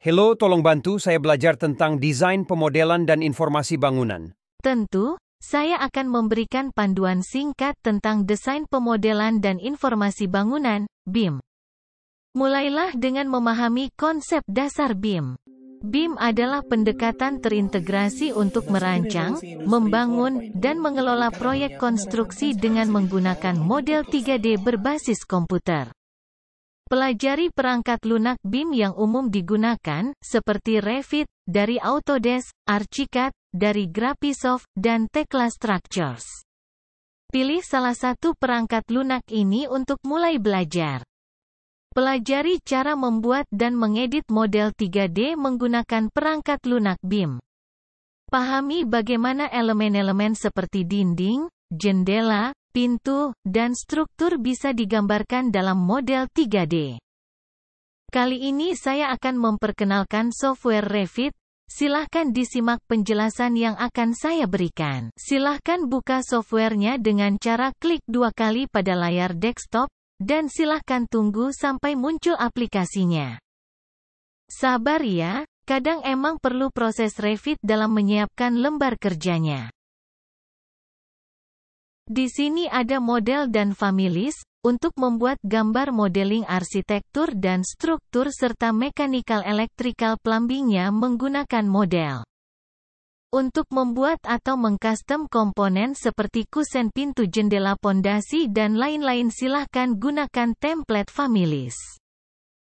Hello, tolong bantu saya belajar tentang desain pemodelan dan informasi bangunan. Tentu, saya akan memberikan panduan singkat tentang desain pemodelan dan informasi bangunan, BIM. Mulailah dengan memahami konsep dasar BIM. BIM adalah pendekatan terintegrasi untuk merancang, membangun, dan mengelola proyek konstruksi dengan menggunakan model 3D berbasis komputer. Pelajari perangkat lunak BIM yang umum digunakan, seperti Revit, dari Autodesk, Archicad, dari Graphisoft, dan Tekla Structures. Pilih salah satu perangkat lunak ini untuk mulai belajar. Pelajari cara membuat dan mengedit model 3D menggunakan perangkat lunak BIM. Pahami bagaimana elemen-elemen seperti dinding, jendela, pintu, dan struktur bisa digambarkan dalam model 3D. Kali ini saya akan memperkenalkan software Revit. Silahkan disimak penjelasan yang akan saya berikan. Silahkan buka softwarenya dengan cara klik 2 kali pada layar desktop, dan silahkan tunggu sampai muncul aplikasinya. Sabar ya, kadang emang perlu proses Revit dalam menyiapkan lembar kerjanya. Di sini ada model dan families, untuk membuat gambar modeling arsitektur dan struktur serta mechanical electrical plumbingnya menggunakan model. Untuk membuat atau mengcustom komponen seperti kusen pintu jendela pondasi dan lain-lain silahkan gunakan template families.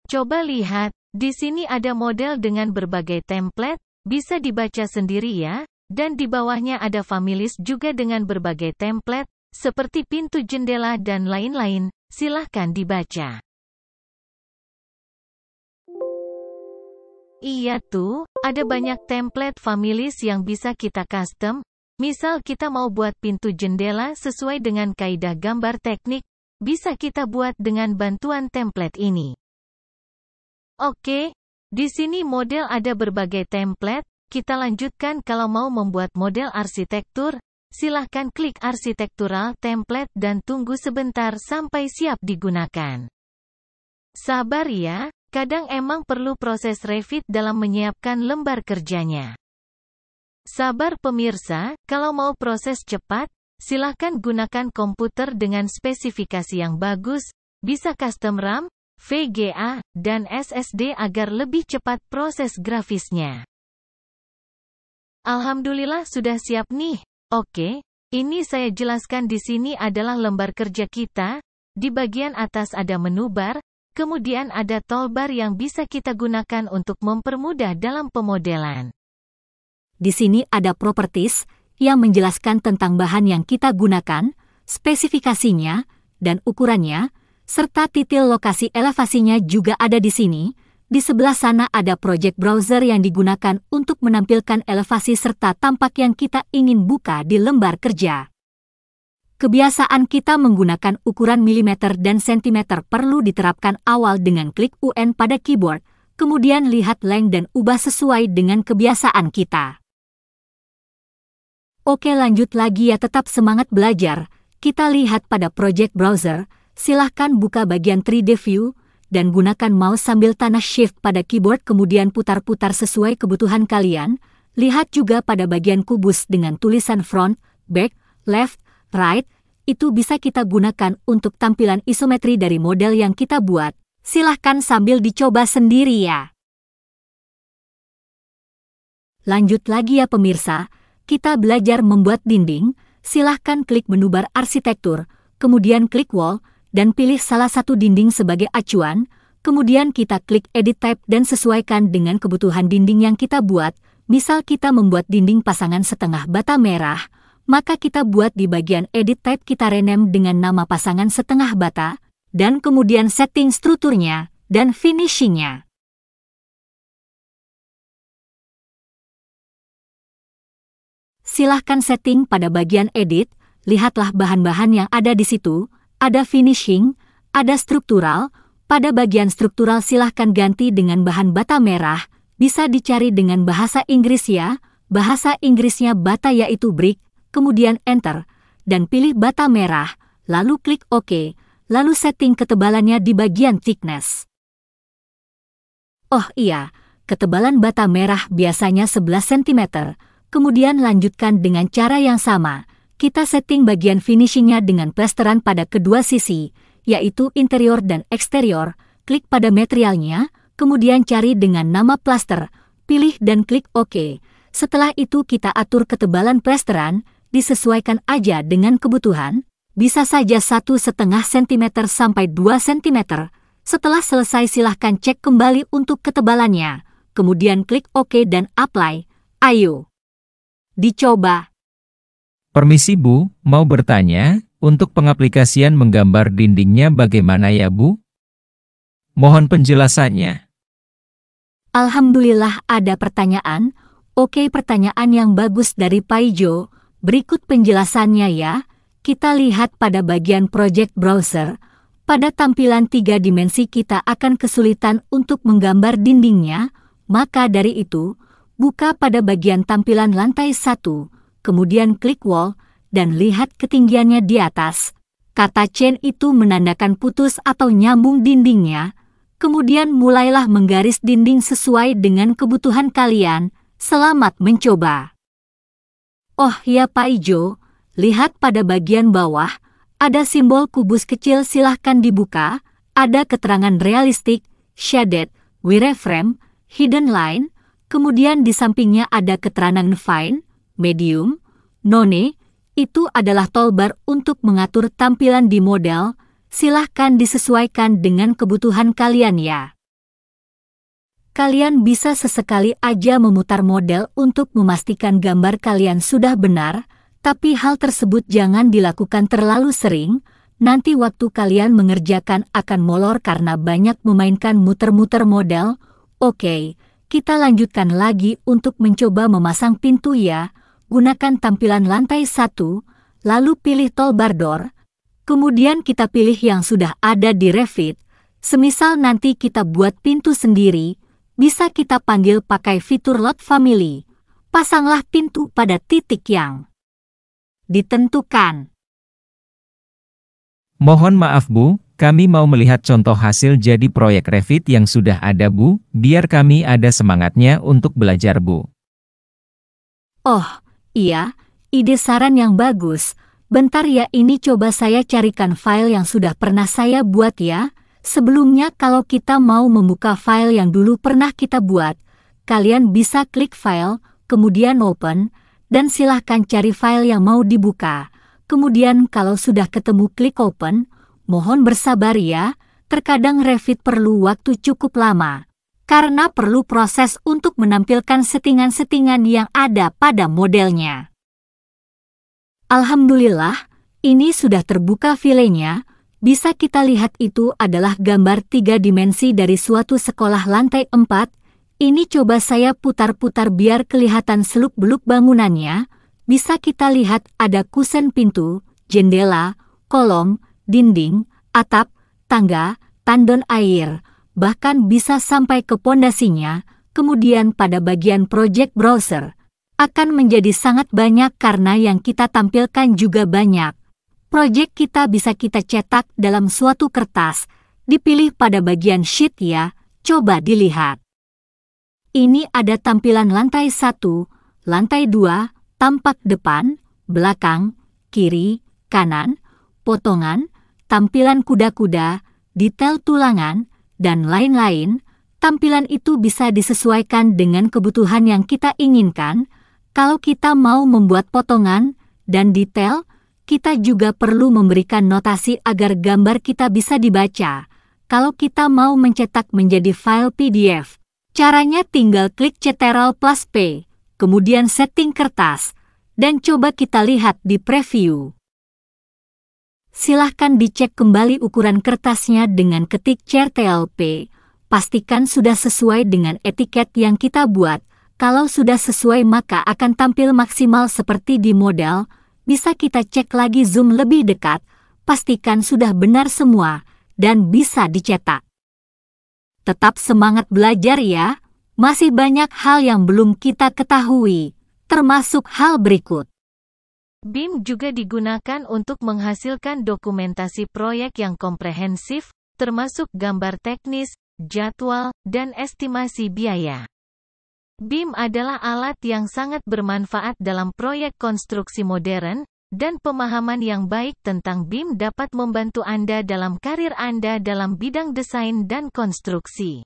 Coba lihat, di sini ada model dengan berbagai template, bisa dibaca sendiri ya. Dan di bawahnya ada families juga dengan berbagai template, seperti pintu jendela dan lain-lain, silahkan dibaca. Iya tuh, ada banyak template families yang bisa kita custom, misal kita mau buat pintu jendela sesuai dengan kaidah gambar teknik, bisa kita buat dengan bantuan template ini. Oke, di sini model ada berbagai template. Kita lanjutkan kalau mau membuat model arsitektur, silahkan klik arsitektural template dan tunggu sebentar sampai siap digunakan. Sabar ya, kadang emang perlu proses Revit dalam menyiapkan lembar kerjanya. Sabar pemirsa, kalau mau proses cepat, silahkan gunakan komputer dengan spesifikasi yang bagus, bisa custom RAM, VGA, dan SSD agar lebih cepat proses grafisnya. Alhamdulillah sudah siap nih. Oke, ini saya jelaskan di sini adalah lembar kerja kita. Di bagian atas ada menu bar, kemudian ada toolbar yang bisa kita gunakan untuk mempermudah dalam pemodelan. Di sini ada properties yang menjelaskan tentang bahan yang kita gunakan, spesifikasinya, dan ukurannya, serta titik lokasi elevasinya juga ada di sini. Di sebelah sana ada project browser yang digunakan untuk menampilkan elevasi serta tampak yang kita ingin buka di lembar kerja. Kebiasaan kita menggunakan ukuran milimeter dan sentimeter perlu diterapkan awal dengan klik UN pada keyboard, kemudian lihat length dan ubah sesuai dengan kebiasaan kita. Oke, lanjut lagi ya, tetap semangat belajar. Kita lihat pada project browser, silahkan buka bagian 3D view, dan gunakan mouse sambil tanah shift pada keyboard kemudian putar-putar sesuai kebutuhan kalian. Lihat juga pada bagian kubus dengan tulisan front, back, left, right, itu bisa kita gunakan untuk tampilan isometri dari model yang kita buat. Silahkan sambil dicoba sendiri ya. Lanjut lagi ya pemirsa, kita belajar membuat dinding. Silahkan klik menu bar arsitektur, kemudian klik wall, dan pilih salah satu dinding sebagai acuan, kemudian kita klik edit type dan sesuaikan dengan kebutuhan dinding yang kita buat. Misal kita membuat dinding pasangan setengah bata merah, maka kita buat di bagian edit type kita rename dengan nama pasangan setengah bata, dan kemudian setting strukturnya, dan finishingnya. Silahkan setting pada bagian edit, lihatlah bahan-bahan yang ada di situ. Ada finishing, ada struktural. Pada bagian struktural silahkan ganti dengan bahan bata merah, bisa dicari dengan bahasa Inggris ya, bahasa Inggrisnya bata yaitu brick, kemudian enter, dan pilih bata merah, lalu klik OK, lalu setting ketebalannya di bagian thickness. Oh iya, ketebalan bata merah biasanya 11 cm. Kemudian lanjutkan dengan cara yang sama. Kita setting bagian finishingnya dengan plesteran pada kedua sisi, yaitu interior dan eksterior. Klik pada materialnya, kemudian cari dengan nama plaster, pilih dan klik OK. Setelah itu kita atur ketebalan plesteran, disesuaikan aja dengan kebutuhan, bisa saja 1,5 cm sampai 2 cm. Setelah selesai silahkan cek kembali untuk ketebalannya, kemudian klik OK dan apply. Ayo dicoba. Permisi Bu, mau bertanya, untuk pengaplikasian menggambar dindingnya bagaimana ya Bu? Mohon penjelasannya. Alhamdulillah ada pertanyaan. Oke, pertanyaan yang bagus dari Paijo. Berikut penjelasannya ya. Kita lihat pada bagian project browser. Pada tampilan 3 dimensi kita akan kesulitan untuk menggambar dindingnya. Maka dari itu, buka pada bagian tampilan lantai 1, kemudian klik wall, dan lihat ketinggiannya di atas. Kata chain itu menandakan putus atau nyambung dindingnya. Kemudian mulailah menggaris dinding sesuai dengan kebutuhan kalian. Selamat mencoba. Oh ya Pak Ijo, lihat pada bagian bawah, ada simbol kubus kecil, silahkan dibuka. Ada keterangan realistik, shaded, wireframe, hidden line. Kemudian di sampingnya ada keterangan fine, medium, none. Itu adalah toolbar untuk mengatur tampilan di model. Silahkan disesuaikan dengan kebutuhan kalian ya. Kalian bisa sesekali aja memutar model untuk memastikan gambar kalian sudah benar, tapi hal tersebut jangan dilakukan terlalu sering. Nanti waktu kalian mengerjakan akan molor karena banyak memainkan muter-muter model. Oke. Kita lanjutkan lagi untuk mencoba memasang pintu ya. Gunakan tampilan lantai 1, lalu pilih toolbar door. Kemudian kita pilih yang sudah ada di Revit. Semisal nanti kita buat pintu sendiri, bisa kita panggil pakai fitur load family. Pasanglah pintu pada titik yang ditentukan. Mohon maaf Bu, kami mau melihat contoh hasil jadi proyek Revit yang sudah ada Bu, biar kami ada semangatnya untuk belajar Bu. Oh, iya, ide saran yang bagus. Bentar ya, ini coba saya carikan file yang sudah pernah saya buat ya. Sebelumnya kalau kita mau membuka file yang dulu pernah kita buat, kalian bisa klik file, kemudian open, dan silahkan cari file yang mau dibuka. Kemudian kalau sudah ketemu klik open, mohon bersabar ya, terkadang Revit perlu waktu cukup lama. Karena perlu proses untuk menampilkan settingan-settingan yang ada pada modelnya. Alhamdulillah, ini sudah terbuka filenya. Bisa kita lihat itu adalah gambar 3 dimensi dari suatu sekolah lantai 4. Ini coba saya putar-putar biar kelihatan seluk-beluk bangunannya. Bisa kita lihat ada kusen pintu, jendela, kolom, dinding, atap, tangga, tandon air, bahkan bisa sampai ke pondasinya. Kemudian pada bagian project browser, akan menjadi sangat banyak karena yang kita tampilkan juga banyak. Project kita bisa kita cetak dalam suatu kertas, dipilih pada bagian sheet ya, coba dilihat. Ini ada tampilan lantai 1, lantai 2, tampak depan, belakang, kiri, kanan, potongan, tampilan kuda-kuda, detail tulangan, dan lain-lain. Tampilan itu bisa disesuaikan dengan kebutuhan yang kita inginkan. Kalau kita mau membuat potongan dan detail, kita juga perlu memberikan notasi agar gambar kita bisa dibaca. Kalau kita mau mencetak menjadi file PDF, caranya tinggal klik Ctrl plus P, kemudian setting kertas, dan coba kita lihat di preview. Silahkan dicek kembali ukuran kertasnya dengan ketik Ctrl+P. Pastikan sudah sesuai dengan etiket yang kita buat. Kalau sudah sesuai maka akan tampil maksimal seperti di model. Bisa kita cek lagi zoom lebih dekat. Pastikan sudah benar semua dan bisa dicetak. Tetap semangat belajar ya. Masih banyak hal yang belum kita ketahui, termasuk hal berikut. BIM juga digunakan untuk menghasilkan dokumentasi proyek yang komprehensif, termasuk gambar teknis, jadwal, dan estimasi biaya. BIM adalah alat yang sangat bermanfaat dalam proyek konstruksi modern, dan pemahaman yang baik tentang BIM dapat membantu Anda dalam karir Anda dalam bidang desain dan konstruksi.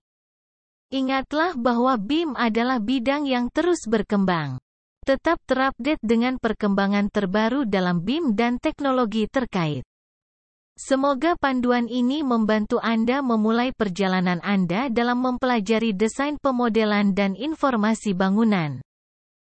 Ingatlah bahwa BIM adalah bidang yang terus berkembang. Tetap terupdate dengan perkembangan terbaru dalam BIM dan teknologi terkait. Semoga panduan ini membantu Anda memulai perjalanan Anda dalam mempelajari desain pemodelan dan informasi bangunan.